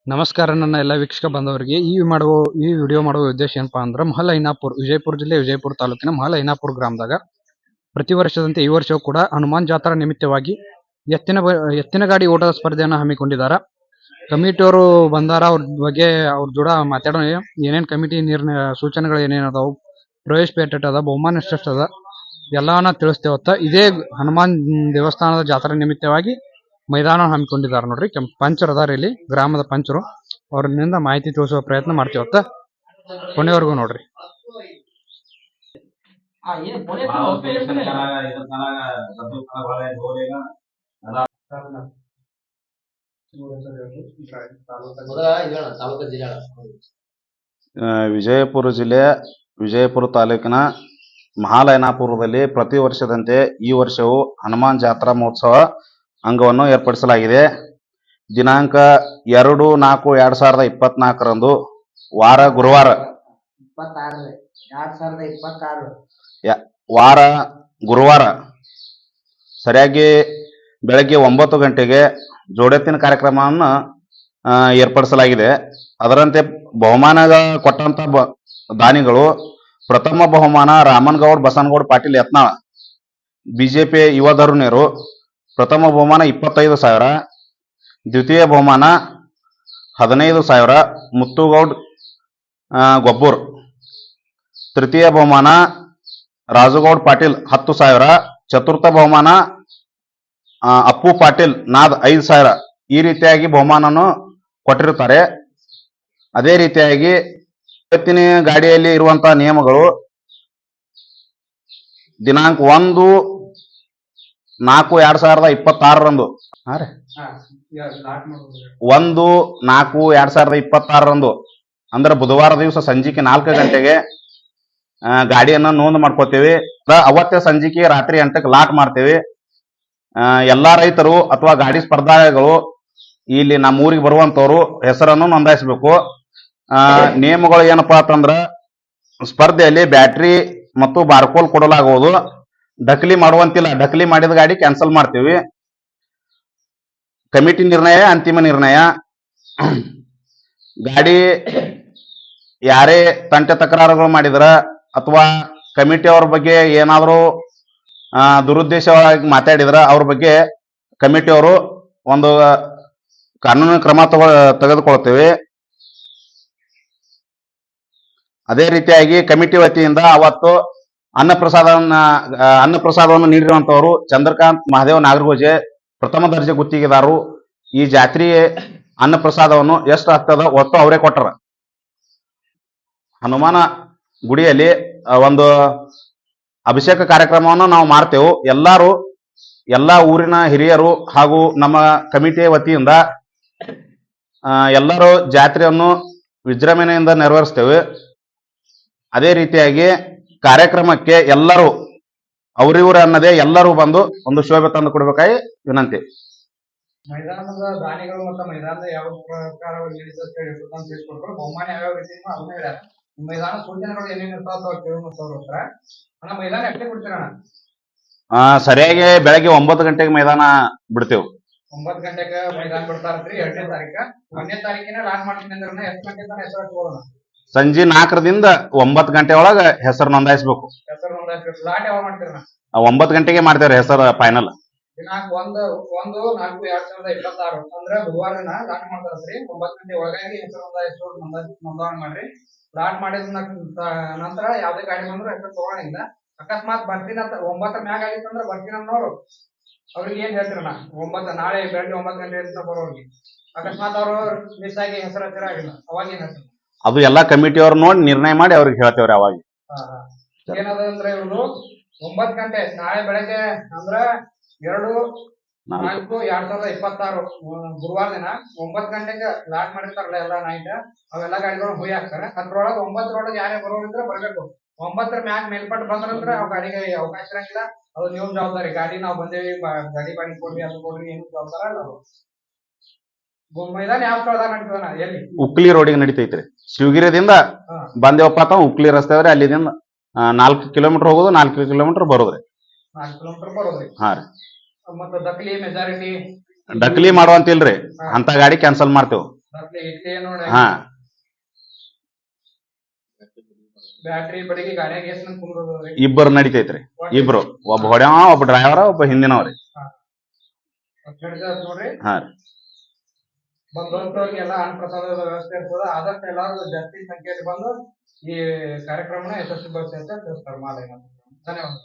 ನಮಸ್ಕಾರ ನನ್ನ ಎಲ್ಲ ವೀಕ್ಷಕ ಬಾಂಧವರಿಗೆ ಈ ವಿಡಿಯೋ ಮಾಡುವ ಉದ್ದೇಶ ಏನಪ್ಪಾ ಅಂದ್ರೆ ಮಹಲೈನಾಪುರ ವಿಜಯಪುರ ಜಿಲ್ಲೆ ವಿಜಯಪುರ ತಾಲೂಕಿನ ಮಹಲೈನಾಪುರ ಗ್ರಾಮದಾಗ ಪ್ರತಿ ವರ್ಷದಂತೆ ಈ ವರ್ಷವೂ ಕೂಡ ಹನುಮಾನ್ ಜಾತ್ರಾ ನಿಮಿತ್ತವಾಗಿ ಎತ್ತಿನ ಗಾಡಿ ಓಟದ ಸ್ಪರ್ಧೆಯನ್ನು ಹಮ್ಮಿಕೊಂಡಿದ್ದಾರೆ. ಕಮಿಟಿಯವರು ಬಂದಾರ. ಅವ್ರ ಬಗ್ಗೆ ಅವ್ರ ಜೋಡ ಮಾತಾಡೋಣ. ಏನೇನು ಕಮಿಟಿ ನಿರ್ಣಯ ಸೂಚನೆಗಳು ಏನೇನು ಅದಾವು, ಪ್ರವೇಶ ಪೇಟ ಅದ, ಬಹುಮಾನ ಎಷ್ಟೆಷ್ಟು ಅದ, ಎಲ್ಲವನ್ನ ತಿಳಿಸ್ತೇವತ್ತ. ಇದೇ ಹನುಮಾನ್ ದೇವಸ್ಥಾನದ ಜಾತ್ರಾ ನಿಮಿತ್ತವಾಗಿ ಮೈದಾನ ಹಮ್ಮಿಕೊಂಡಿದ್ದಾರೆ ನೋಡ್ರಿ. ಪಂಚರ್ ಅದಾರ ಇಲ್ಲಿ, ಗ್ರಾಮದ ಪಂಚರು. ಅವ್ರನ್ನಿಂದ ಮಾಹಿತಿ ತಿಳಿಸುವ ಪ್ರಯತ್ನ ಮಾಡ್ತೀವತ್ತ. ಕೊನೆವರೆಗೂ ನೋಡ್ರಿ. ವಿಜಯಪುರ ಜಿಲ್ಲೆ ವಿಜಯಪುರ ತಾಲೂಕಿನ ಮಹಾಲಯನಾಪುರದಲ್ಲಿ ಪ್ರತಿ ವರ್ಷದಂತೆ ಈ ವರ್ಷವೂ ಹನುಮಾನ್ ಜಾತ್ರಾ ಮಹೋತ್ಸವ ಅಂಗವನ್ನು ಏರ್ಪಡಿಸಲಾಗಿದೆ. ದಿನಾಂಕ 2/4/2024 ವಾರ ಗುರುವಾರ ಸರಿಯಾಗಿ ಬೆಳಗ್ಗೆ 9 ಗಂಟೆಗೆ ಜೋಡೆತ್ತಿನ ಕಾರ್ಯಕ್ರಮವನ್ನು ಏರ್ಪಡಿಸಲಾಗಿದೆ. ಅದರಂತೆ ಬಹುಮಾನ ಕೊಟ್ಟಂತ ದಾನಿಗಳು ಪ್ರಥಮ ಬಹುಮಾನ ರಾಮನಗೌಡ ಬಸನಗೌಡ ಪಾಟೀಲ್ ಯತ್ನಾಳ್ ಬಿಜೆಪಿ ಯುವ ತರುಣರು. ಪ್ರಥಮ ಬಹುಮಾನ 25,000. ದ್ವಿತೀಯ ಬಹುಮಾನ 15,000 ಮುತ್ತುಗೌಡ್ ಗೊಬ್ಬೂರ್. ತೃತೀಯ ಬಹುಮಾನ ರಾಜುಗೌಡ್ ಪಾಟೀಲ್ 10,000. ಚತುರ್ಥ ಬಹುಮಾನ ಅಪ್ಪು ಪಾಟೀಲ್ ನಾದ್ 5,000. ಈ ರೀತಿಯಾಗಿ ಬಹುಮಾನವನ್ನು ಕೊಟ್ಟಿರುತ್ತಾರೆ. ಅದೇ ರೀತಿಯಾಗಿ ಇವತ್ತಿನ ಗಾಡಿಯಲ್ಲಿ ಇರುವಂತಹ ನಿಯಮಗಳು ದಿನಾಂಕ 1/4/2026 1/4/2026 ಅಂದ್ರೆ ಬುಧವಾರ ದಿವಸ ಸಂಜಿಕೆ 4 ಗಂಟೆಗೆ ಗಾಡಿಯನ್ನ ನೋಂದು ಮಾಡ್ಕೋತೀವಿ. ಅವತ್ತೇ ಸಂಜಿಕೆ ರಾತ್ರಿ 8ಕ್ಕೆ ಲಾಟ್ ಮಾಡ್ತೀವಿ. ಎಲ್ಲಾ ರೈತರು ಅಥವಾ ಗಾಡಿ ಸ್ಪರ್ಧಾಗಳು ಇಲ್ಲಿ ನಮ್ಮ ಊರಿಗೆ ಬರುವಂತವ್ರು ಹೆಸರನ್ನು ನೋಂದಾಯಿಸಬೇಕು. ನಿಯಮಗಳು ಏನಪ್ಪಾ ಅಂತಂದ್ರ ಸ್ಪರ್ಧೆಯಲ್ಲಿ ಬ್ಯಾಟ್ರಿ ಮತ್ತು ಬಾರ್ಕೋಲ್ ಕೊಡಲಾಗುವುದು. ಡಕಲಿ ಮಾಡುವಂತಿಲ್ಲ. ಡಕಲಿ ಮಾಡಿದ ಗಾಡಿ ಕ್ಯಾನ್ಸಲ್ ಮಾಡ್ತೀವಿ. ಕಮಿಟಿ ನಿರ್ಣಯ ಅಂತಿಮ ನಿರ್ಣಯ. ಗಾಡಿ ಯಾರೇ ತಂಟೆ ತಕರಾರುಗಳು ಮಾಡಿದ್ರ ಅಥವಾ ಕಮಿಟಿಯವ್ರ ಬಗ್ಗೆ ಏನಾದರೂ ದುರುದ್ದೇಶವಾಗಿ ಮಾತಾಡಿದ್ರ ಅವ್ರ ಬಗ್ಗೆ ಕಮಿಟಿಯವರು ಒಂದು ಕಾನೂನು ಕ್ರಮ ತೆಗೆದುಕೊಳ್ತೇವೆ. ಅದೇ ರೀತಿಯಾಗಿ ಕಮಿಟಿ ವತಿಯಿಂದ ಅವತ್ತು ಅನ್ನಪ್ರಸಾದವನ್ನು ನೀಡಿರುವಂತವರು ಚಂದ್ರಕಾಂತ್ ಮಹಾದೇವ್ ನಾಗರಗೋಜೆ ಪ್ರಥಮ ದರ್ಜೆ ಗುತ್ತಿಗೆದಾರರು. ಈ ಜಾತ್ರೆ ಅನ್ನಪ್ರಸಾದವನ್ನು ಎಷ್ಟು ಆಗ್ತದ ಒಟ್ಟು ಅವರೇ ಕೊಟ್ಟರ. ಹನುಮಾನ ಗುಡಿಯಲ್ಲಿ ಒಂದು ಅಭಿಷೇಕ ಕಾರ್ಯಕ್ರಮವನ್ನು ನಾವು ಮಾಡ್ತೇವೆ. ಎಲ್ಲಾ ಊರಿನ ಹಿರಿಯರು ಹಾಗೂ ನಮ್ಮ ಕಮಿಟಿಯ ವತಿಯಿಂದ ಎಲ್ಲರೂ ಜಾತ್ರೆಯನ್ನು ವಿಜೃಂಭಣೆಯಿಂದ ನೆರವೇರಿಸ್ತೇವೆ. ಅದೇ ರೀತಿಯಾಗಿ ಕಾರ್ಯಕ್ರಮಕ್ಕೆ ಎಲ್ಲರೂ ಅವರಿವರು ಅನ್ನದೇ ಎಲ್ಲರೂ ಬಂದು ಒಂದು ಶೋಭೆ ತಂದು ಕೊಡ್ಬೇಕಾಗಿ ವಿನಂತಿ. ಮೈದಾನದ ದಾನಿಗಳು ಮತ್ತು ಮೈದಾನದ ಯಾವ ಪ್ರಕಾರ ಬಹುಮಾನ ಯಾವ ರೀತಿ ಅದನ್ನ ಹೇಳ್ಯಾರ. ಮೈದಾನ ಸೂಚನೆಗಳು ಏನೇನು ಇರ್ತಾವ ಮೈದಾನ ಎಷ್ಟೇ ಕೊಡ್ತೀರಣ್ಣ? ಸರಿಯಾಗಿ ಬೆಳಗ್ಗೆ 9 ಗಂಟೆಗೆ ಮೈದಾನ ಬಿಡ್ತೇವೆ. 9 ಗಂಟೆಗೆ ಮೈದಾನ ಬಿಡ್ತಾರ್ರಿ. 2ನೇ ತಾರೀಕು 1ನೇ ತಾರೀಕಿನ ಲಾಟ್ ಮಾಡ್ತೀನಿ ಅಂದ್ರೆ ಎಷ್ಟು ಗಂಟೆ ತನಕ ಹೆಸರು ಹಾಕೋಣ? ಸಂಜೆ 4ರಿಂದ 9 ಗಂಟೆ ಒಳಗೆ ಹೆಸರು ನೋಂದಾಯಿಸ್ಬೇಕು. ಹೆಸರು ನೋಂದಾಯಿಸ್ಬೇಕು. ಲಾಟ್ ಯಾವಾಗ ಮಾಡ್ತೀರಣ್ಣ? 9 ಗಂಟೆಗೆ ಮಾಡ್ತೇವ್ರಿ ಹೆಸರು ಫೈನಲ್. ದಿನಾಂಕ 1/4/2026 ಅಂದ್ರೆ ಬುಧವಾರ ದಿನ ಲಾಟ್ ಮಾಡ್ತಾರಲ್ರಿ. 9 ಗಂಟೆ ಒಳಗಾಗಿ ಹೆಸರು ನೋಂದಣಿ ಮಾಡ್ರಿ. ಲಾಟ್ ಮಾಡಿದ ನಂತರ ಯಾವ್ದೇ ಗಾಡಿ ಬಂದ್ರು ಹೆಸರು ತಗೊಳಂಗಿಲ್ಲ. ಅಕಸ್ಮಾತ್ ಬರ್ತೀನಿ ಅಂತ 9 ಮ್ಯಾಗ ಆಗಿತ್ತಂದ್ರೆ ಬರ್ತೀನಿ ಅನ್ನೋರು ಅವ್ರಿಗೆ ಏನ್ ಹೇಳ್ತೀರಣ್ಣ? ನಾಳೆ ಬೆಳಗ್ಗೆ 9 ಗಂಟೆ ಅಂತ ಬರೋರಿಗೆ ಅಕಸ್ಮಾತ್ ಅವರು ಮಿಸ್ ಆಗಿ ಹೆಸರು ಹತ್ತಿರ ಆಗಿಲ್ಲ ಅವಾಗ ಏನ್ ಹೇಳ್ತಾರೆ? ಅದು ಎಲ್ಲಾ ಕಮಿಟಿ ಅವ್ರು ನೋಡಿ ನಿರ್ಣಯ ಮಾಡಿ ಅವ್ರಿಗೆ ಹೇಳ್ತೇವ್ರಿ. ಅವಾಗ ಏನದ ಅಂದ್ರೆ ಇವ್ರು 9 ಗಂಟೆ ನಾಳೆ ಬೆಳಗ್ಗೆ ಅಂದ್ರ 2/4/2026 ಗುರುವಾರ ದಿನ 9 ಗಂಟೆಗೆ ಲಾಟ್ ಮಾಡಿರ್ತಾರಲ್ಲ ಎಲ್ಲಾ ನೈಟ್ ಅವೆಲ್ಲಾ ಗಾಡಿಗಳು ಹೋಗಿ ಹಾಕ್ತಾರೆ. ಅದ್ರೊಳಗೆ 9 ಯಾರೇ ಬರೋರಿದ್ರೆ ಬರ್ಬೇಕು. 9 ಮ್ಯಾಗ ಮೇಲ್ಪಟ್ಟು ಬಂದ್ರಂದ್ರೆ ಆ ಗಾಡಿಗೆ ಅವಕಾಶ ಇರಂಗಿಲ್ಲ. ಅದು ನೀವು ಜವಾಬ್ದಾರಿ. ಗಾಡಿ ನಾವು ಬಂದೇವಿ, ಗಾಡಿ ಬಾಡಿ ಕೊಡ್ರಿ, ಅದು ಕೊಡ್ರಿ, ಏನು ಜವಾಬ್ದಾರ ಅಲ್ಲ. ಮೈದಾನ ಯಾವ ಸ್ಥಳದಾಗ ನಡೀತದಣ್ಣ? ಎಲ್ಲಿ? ಉಕ್ಲಿ ರೋಡಿಗೆ ನಡೀತೈತ್ರಿ. ಶಿವಗಿರಿದಿಂದ ಬಂದೇವಪ್ಪ ಅಂತ ಉಕ್ಲಿ ರಸ್ತೆ ಅವ್ರಿ. ಅಲ್ಲಿದಿಂದ 4 ಕಿಲೋಮೀಟರ್ ಹೋಗೋದು, 4 ಕಿಲೋಮೀಟರ್ ಬರೋದ್ರಿ. 4 ಕಿಲೋಮೀಟರ್ ಬರೋದ್ರಿ. ಹಾ ರೀ. ಮತ್ತೆ ದಕ್ಲಿ ಮೆಜಾರಿಟಿ ಡಕ್ಲಿ ಮಾಡುವಂತಿಲ್ರಿ. ಅಂತ ಗಾಡಿ ಕ್ಯಾನ್ಸಲ್ ಮಾಡ್ತೇವೆ. ಇಲ್ಲಿ ನೋಡಿ ಹಾ ಬ್ಯಾಟ್ರಿ ಬಡಿಗೆ ಗಾಡಿಯಾಗ ಎಷ್ಟು ಮಂದಿ ಕುಂದ್ರೋದ್ರಿ? ಇಬ್ಬರು ನಡಿತೈತ್ರಿ. ಇಬ್ರು, ಒಬ್ಬ ಹೊಡ್ಯಾವ, ಒಬ್ಬ ಡ್ರೈವರ್, ಒಬ್ಬ ಹಿಂದಿನವ್ರಿ. ನೋಡ್ರಿ ಹಾ ರೀ. ಬಂದಂತವ್ರಿಗೆಲ್ಲ ಅನ್ನಪ್ರಸಾದ ವ್ಯವಸ್ಥೆ ಇರ್ತದ. ಆದಷ್ಟು ಎಲ್ಲಾರು ಜಾಸ್ತಿ ಸಂಖ್ಯೆಯಲ್ಲಿ ಬಂದು ಈ ಕಾರ್ಯಕ್ರಮನ ಯಶಸ್ವಿಗೊಳಿಸಿ ಅಂತ ತಿಳಿಸ್ತಾರೆ ಮಾಲಯ್ಯನವರು. ಧನ್ಯವಾದ.